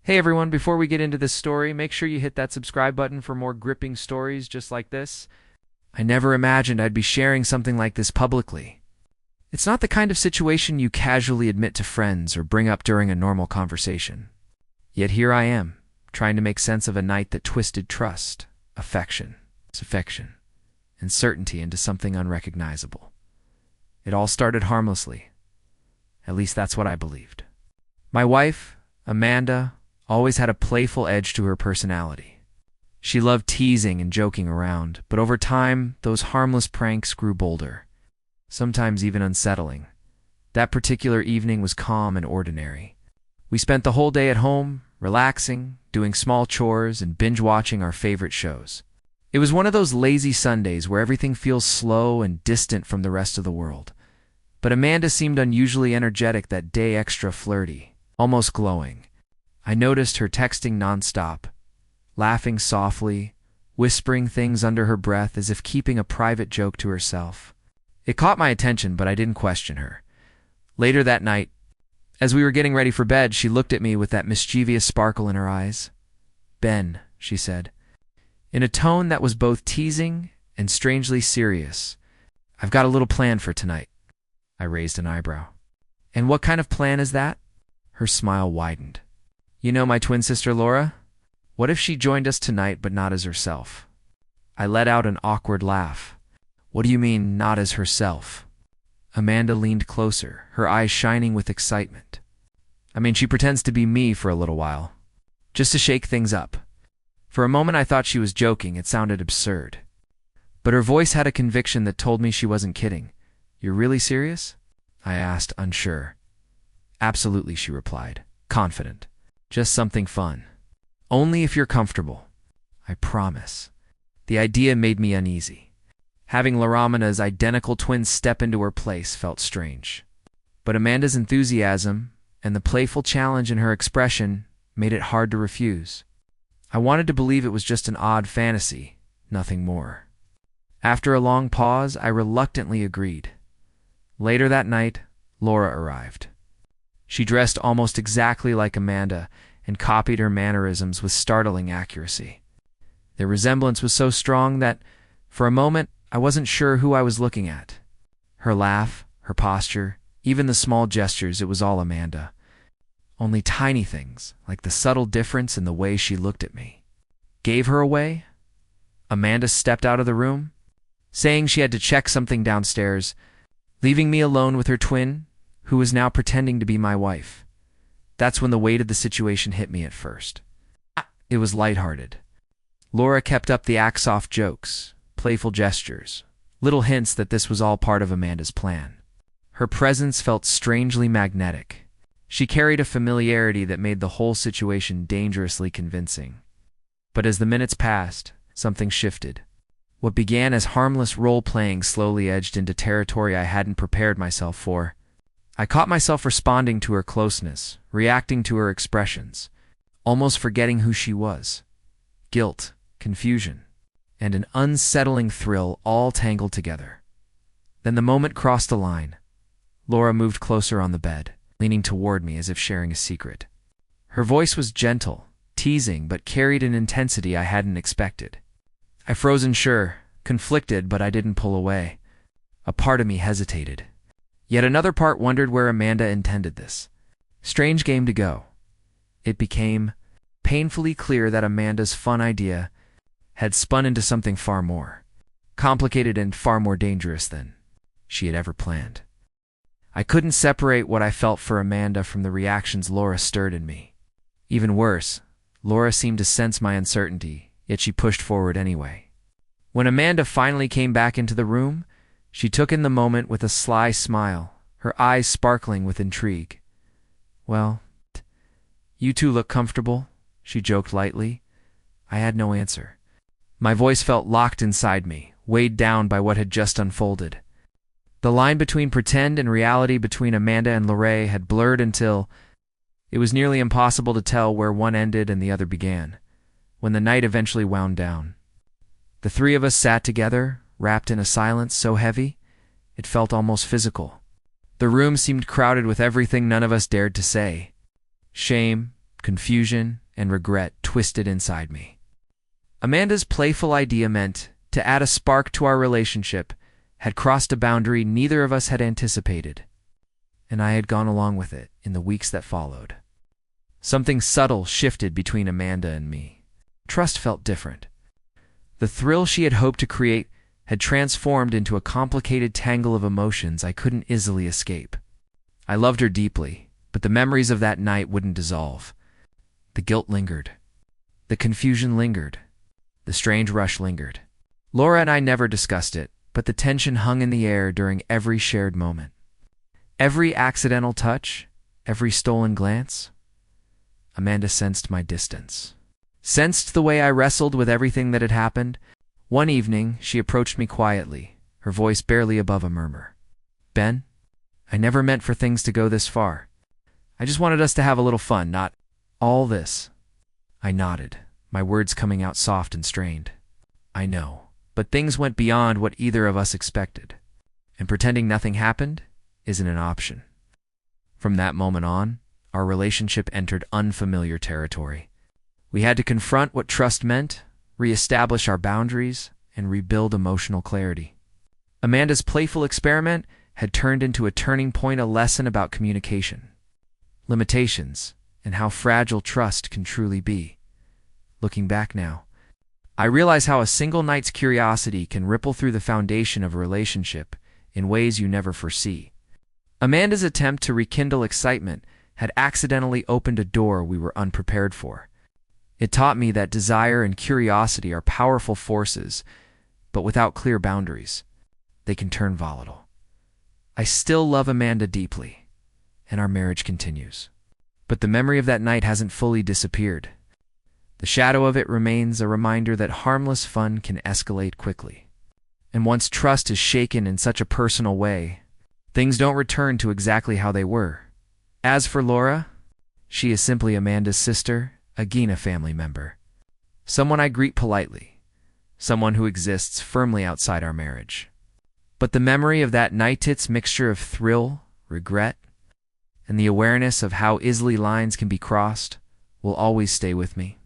Hey everyone, before we get into this story, make sure you hit that subscribe button for more gripping stories just like this. I never imagined I'd be sharing something like this publicly. It's not the kind of situation you casually admit to friends or bring up during a normal conversation. Yet here I am, trying to make sense of a night that twisted trust, affection, and certainty into something unrecognizable. It all started harmlessly. At least that's what I believed. My wife, Amanda, always had a playful edge to her personality. She loved teasing and joking around, but over time, those harmless pranks grew bolder, sometimes even unsettling. That particular evening was calm and ordinary. We spent the whole day at home, relaxing, doing small chores, and binge-watching our favorite shows. It was one of those lazy Sundays where everything feels slow and distant from the rest of the world. But Amanda seemed unusually energetic that day, extra flirty, almost glowing. I noticed her texting nonstop, laughing softly, whispering things under her breath as if keeping a private joke to herself. It caught my attention, but I didn't question her. Later that night, as we were getting ready for bed, she looked at me with that mischievous sparkle in her eyes. "Ben," she said, in a tone that was both teasing and strangely serious, "I've got a little plan for tonight." I raised an eyebrow. "And what kind of plan is that?" Her smile widened. "You know my twin sister Laura? What if she joined us tonight but not as herself?" I let out an awkward laugh. "What do you mean, not as herself?" Amanda leaned closer, her eyes shining with excitement. "I mean, she pretends to be me for a little while, just to shake things up." For a moment I thought she was joking. It sounded absurd. But her voice had a conviction that told me she wasn't kidding. "You're really serious?" I asked, unsure. "Absolutely," she replied, confident. "Just something fun. Only if you're comfortable. I promise." The idea made me uneasy. Having Laramana's identical twin step into her place felt strange. But Amanda's enthusiasm and the playful challenge in her expression made it hard to refuse. I wanted to believe it was just an odd fantasy, nothing more. After a long pause, I reluctantly agreed. Later that night, Laura arrived. She dressed almost exactly like Amanda and copied her mannerisms with startling accuracy. Their resemblance was so strong that, for a moment, I wasn't sure who I was looking at. Her laugh, her posture, even the small gestures, it was all Amanda. Only tiny things, like the subtle difference in the way she looked at me, gave her away. Amanda stepped out of the room, saying she had to check something downstairs, leaving me alone with her twin, who was now pretending to be my wife. That's when the weight of the situation hit me at first. It was lighthearted. Laura kept up the act-off jokes, playful gestures, little hints that this was all part of Amanda's plan. Her presence felt strangely magnetic. She carried a familiarity that made the whole situation dangerously convincing. But as the minutes passed, something shifted. What began as harmless role-playing slowly edged into territory I hadn't prepared myself for. I caught myself responding to her closeness, reacting to her expressions, almost forgetting who she was. Guilt, confusion, and an unsettling thrill all tangled together. Then the moment crossed the line. Laura moved closer on the bed, leaning toward me as if sharing a secret. Her voice was gentle, teasing, but carried an intensity I hadn't expected. I froze unsure, conflicted, but I didn't pull away. A part of me hesitated. Yet another part wondered where Amanda intended this. Strange game to go. It became painfully clear that Amanda's fun idea had spun into something far more complicated and far more dangerous than she had ever planned. I couldn't separate what I felt for Amanda from the reactions Laura stirred in me. Even worse, Laura seemed to sense my uncertainty, yet she pushed forward anyway. When Amanda finally came back into the room, she took in the moment with a sly smile, her eyes sparkling with intrigue. "Well, you two look comfortable," she joked lightly. I had no answer. My voice felt locked inside me, weighed down by what had just unfolded. The line between pretend and reality between Amanda and Lorraine had blurred until it was nearly impossible to tell where one ended and the other began. When the night eventually wound down, the three of us sat together, wrapped in a silence so heavy, it felt almost physical. The room seemed crowded with everything none of us dared to say. Shame, confusion, and regret twisted inside me. Amanda's playful idea meant to add a spark to our relationship had crossed a boundary neither of us had anticipated, and I had gone along with it in the weeks that followed. Something subtle shifted between Amanda and me. Trust felt different. The thrill she had hoped to create had transformed into a complicated tangle of emotions I couldn't easily escape. I loved her deeply, but the memories of that night wouldn't dissolve. The guilt lingered. The confusion lingered. The strange rush lingered. Laura and I never discussed it, but the tension hung in the air during every shared moment. Every accidental touch, every stolen glance. Amanda sensed my distance. Sensed the way I wrestled with everything that had happened. One evening, she approached me quietly, her voice barely above a murmur. "Ben, I never meant for things to go this far. I just wanted us to have a little fun, not all this." I nodded, my words coming out soft and strained. "I know, but things went beyond what either of us expected, and pretending nothing happened isn't an option." From that moment on, our relationship entered unfamiliar territory. We had to confront what trust meant, reestablish our boundaries, and rebuild emotional clarity. Amanda's playful experiment had turned into a turning point, a lesson about communication, limitations, and how fragile trust can truly be. Looking back now, I realize how a single night's curiosity can ripple through the foundation of a relationship in ways you never foresee. Amanda's attempt to rekindle excitement had accidentally opened a door we were unprepared for. It taught me that desire and curiosity are powerful forces, but without clear boundaries, they can turn volatile. I still love Amanda deeply, and our marriage continues. But the memory of that night hasn't fully disappeared. The shadow of it remains a reminder that harmless fun can escalate quickly. And once trust is shaken in such a personal way, things don't return to exactly how they were. As for Laura, she is simply Amanda's sister, a Gina family member. Someone I greet politely, someone who exists firmly outside our marriage. But the memory of that night's mixture of thrill, regret, and the awareness of how easily lines can be crossed will always stay with me.